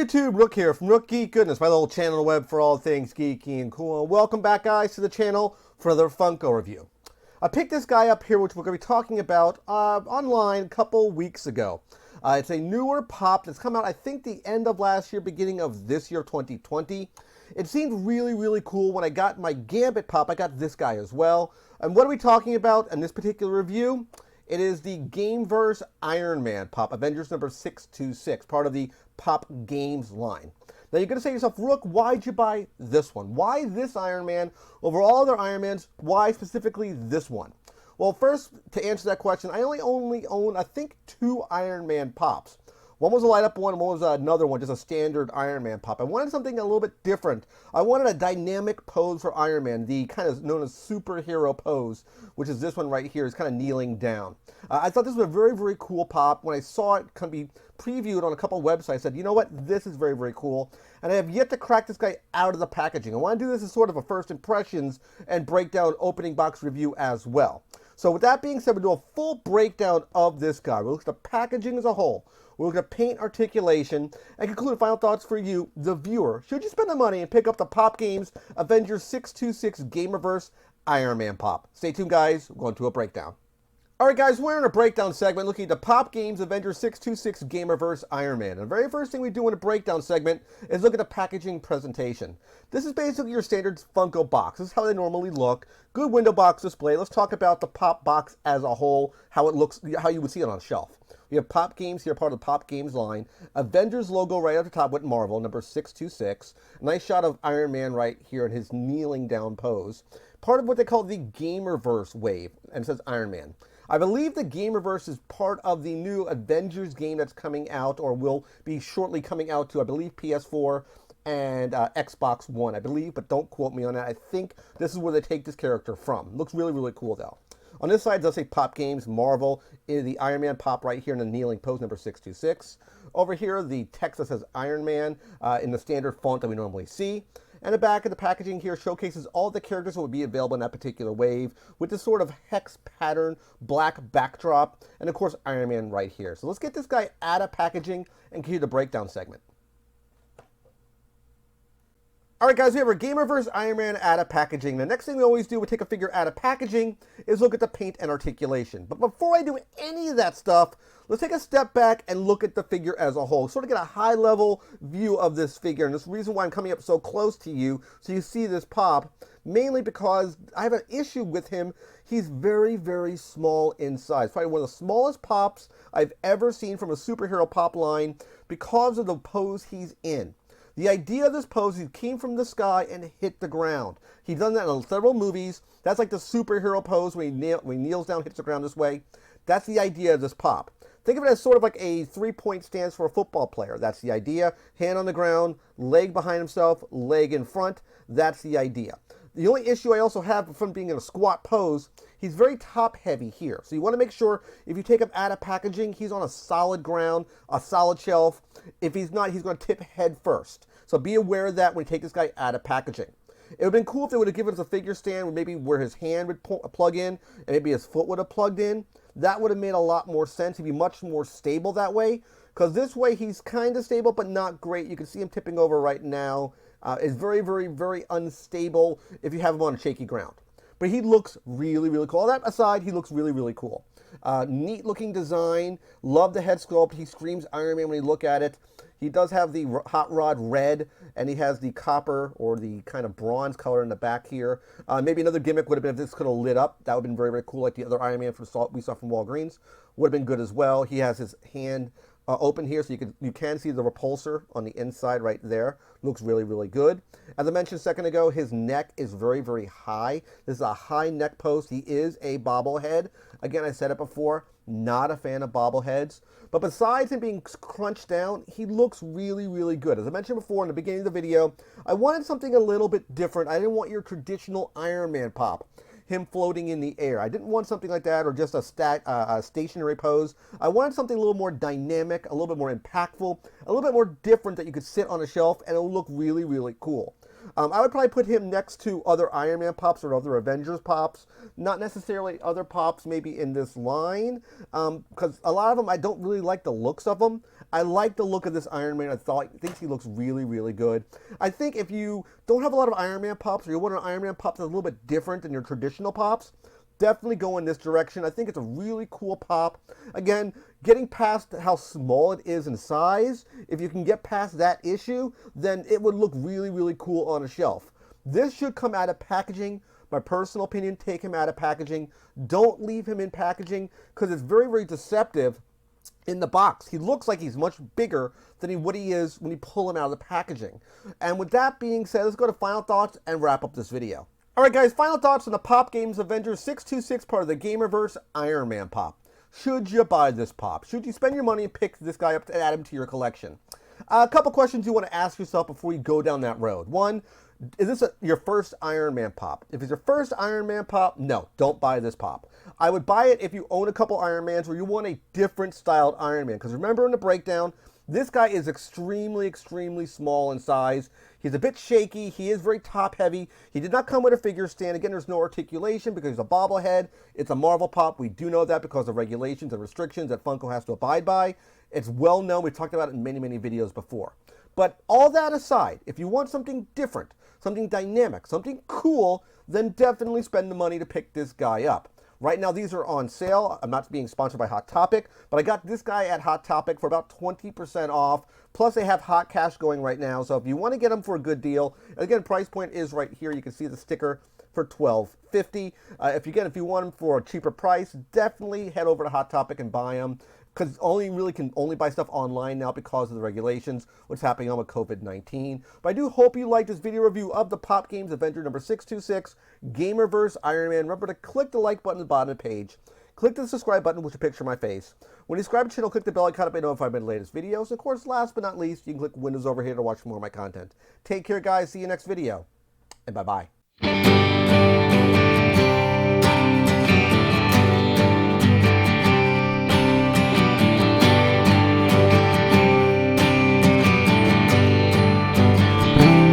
YouTube, Rook here from Rook Geek Goodness, my little channel on the web for all things geeky and cool. Welcome back, guys, to the channel for another Funko review. I picked this guy up here, which we're going to be talking about online a couple weeks ago. It's a newer pop that's come out, I think, the end of last year, beginning of this year, 2020. It seemed really, really cool. When I got my Gambit pop, I got this guy as well. And what are we talking about in this particular review? It is the Gameverse Ironman Pop, Avengers number 626, part of the Pop Games line. Now you're going to say to yourself, Rook, why'd you buy this one? Why this Iron Man over all other Iron Mans? Why specifically this one? Well, first, to answer that question, I only own, I think, 2 Iron Man Pops. One was a light-up one, and one was another one, just a standard Iron Man pop. I wanted something a little bit different. I wanted a dynamic pose for Iron Man, the kind of known as superhero pose, which is this one right here. Is kind of kneeling down. I thought this was a very, very cool pop. When I saw it kind of be previewed on a couple of websites, I said, you know what, this is very, very cool. And I have yet to crack this guy out of the packaging. I want to do this as sort of a first impressions and breakdown opening box review as well. So with that being said, we'll do a full breakdown of this guy. We'll look at the packaging as a whole. We'll look at paint articulation and conclude final thoughts for you, the viewer. Should you spend the money and pick up the Pop Games Avengers 626 Gamerverse Ironman Pop? Stay tuned, guys. We're going to a breakdown. Alright, guys, we're in a breakdown segment looking at the Pop Games Avengers 626 Gamerverse Ironman. And the very first thing we do in a breakdown segment is look at the packaging presentation. This is basically your standard Funko box. This is how they normally look. Good window box display. Let's talk about the Pop box as a whole, how it looks, how you would see it on a shelf. We have Pop Games here, part of the Pop Games line. Avengers logo right at the top with Marvel, number 626. A nice shot of Iron Man right here in his kneeling down pose. Part of what they call the Gamerverse wave, and it says Iron Man. I believe the Gamerverse is part of the new Avengers game that's coming out, or will be shortly coming out to, I believe, PS4 and Xbox One, I believe, but don't quote me on that. I think this is where they take this character from. Looks really, really cool, though. On this side, it does say Pop Games, Marvel, is the Iron Man pop right here in the kneeling pose, number 626. Over here, the text that says Iron Man in the standard font that we normally see. And the back of the packaging here showcases all the characters that would be available in that particular wave with this sort of hex pattern, black backdrop, and of course Iron Man right here. So let's get this guy out of packaging and continue the breakdown segment. Alright, guys, we have our Gamerverse Iron Man out of packaging. The next thing we always do when we take a figure out of packaging is look at the paint and articulation. But before I do any of that stuff, let's take a step back and look at the figure as a whole. Sort of get a high-level view of this figure. And this reason why I'm coming up so close to you, so you see this pop, mainly because I have an issue with him. He's very, very small in size. Probably one of the smallest pops I've ever seen from a superhero pop line because of the pose he's in. The idea of this pose, he came from the sky and hit the ground. He's done that in several movies. That's like the superhero pose when he kneels down, hits the ground this way. That's the idea of this pop. Think of it as sort of like a three-point stance for a football player. That's the idea. Hand on the ground, leg behind himself, leg in front. That's the idea. The only issue I also have from being in a squat pose, he's very top-heavy here. So you want to make sure if you take him out of packaging, he's on a solid ground, a solid shelf. If he's not, he's going to tip head first. So be aware of that when you take this guy out of packaging. It would have been cool if they would have given us a figure stand maybe where his hand would plug in and maybe his foot would have plugged in. That would have made a lot more sense. He'd be much more stable that way. Because this way he's kind of stable but not great. You can see him tipping over right now. It's very, very, very unstable if you have him on a shaky ground. But he looks really, really cool. All that aside, he looks really, really cool. Neat looking design. Love the head sculpt. He screams Iron Man when you look at it. He does have the hot rod red, and he has the copper or the kind of bronze color in the back here. Maybe another gimmick would have been if this could have lit up. That would have been very, very cool, like the other Iron Man we saw from Walgreens. Would have been good as well. He has his hand open here, so you can see the repulsor on the inside right there. Looks really, really good. As I mentioned a second ago, his neck is very, very high. This is a high neck post. He is a bobblehead. Again, I said it before, not a fan of bobbleheads. But besides him being crunched down, he looks really, really good. As I mentioned before in the beginning of the video, I wanted something a little bit different. I didn't want your traditional Iron Man pop, him floating in the air. I didn't want something like that or just a stationary pose. I wanted something a little more dynamic, a little bit more impactful, a little bit more different that you could sit on a shelf and it'll look really, really cool. I would probably put him next to other Iron Man Pops or other Avengers Pops, not necessarily other Pops maybe in this line, because a lot of them I don't really like the looks of them. I like the look of this Iron Man. I think he looks really, really good. I think if you don't have a lot of Iron Man Pops or you want an Iron Man Pop that's a little bit different than your traditional Pops, definitely go in this direction. I think it's a really cool pop. Again, getting past how small it is in size, if you can get past that issue, then it would look really, really cool on a shelf. This should come out of packaging. My personal opinion, take him out of packaging. Don't leave him in packaging because it's very, very deceptive in the box. He looks like he's much bigger than what he is when you pull him out of the packaging. And with that being said, let's go to final thoughts and wrap up this video. Alright guys, final thoughts on the Pop Games Avengers 626, part of the Gamerverse Ironman Pop. Should you buy this Pop? Should you spend your money and pick this guy up and add him to your collection? A couple questions you want to ask yourself before you go down that road. One, is this your first Iron Man Pop? If it's your first Iron Man Pop, no, don't buy this Pop. I would buy it if you own a couple Iron Mans or you want a different styled Iron Man. Because remember in the breakdown, this guy is extremely, extremely small in size. He's a bit shaky. He is very top heavy. He did not come with a figure stand. Again, there's no articulation because he's a bobblehead. It's a Marvel Pop. We do know that because of regulations and restrictions that Funko has to abide by. It's well known. We've talked about it in many, many videos before. But all that aside, if you want something different, something dynamic, something cool, then definitely spend the money to pick this guy up. Right now, these are on sale. I'm not being sponsored by Hot Topic, but I got this guy at Hot Topic for about 20% off. Plus, they have Hot Cash going right now. So if you want to get them for a good deal, again, price point is right here. You can see the sticker for $12.50. If you want them for a cheaper price, definitely head over to Hot Topic and buy them. Because can only buy stuff online now because of the regulations, what's happening on with COVID-19. But I do hope you like this video review of the Pop Games Avenger number 626, Gamerverse Ironman. Remember to click the like button at the bottom of the page. Click the subscribe button, which will picture my face. When you subscribe to the channel, click the bell icon to be notified by the latest videos. Of course, last but not least, you can click Windows over here to watch more of my content. Take care, guys. See you next video. And bye-bye.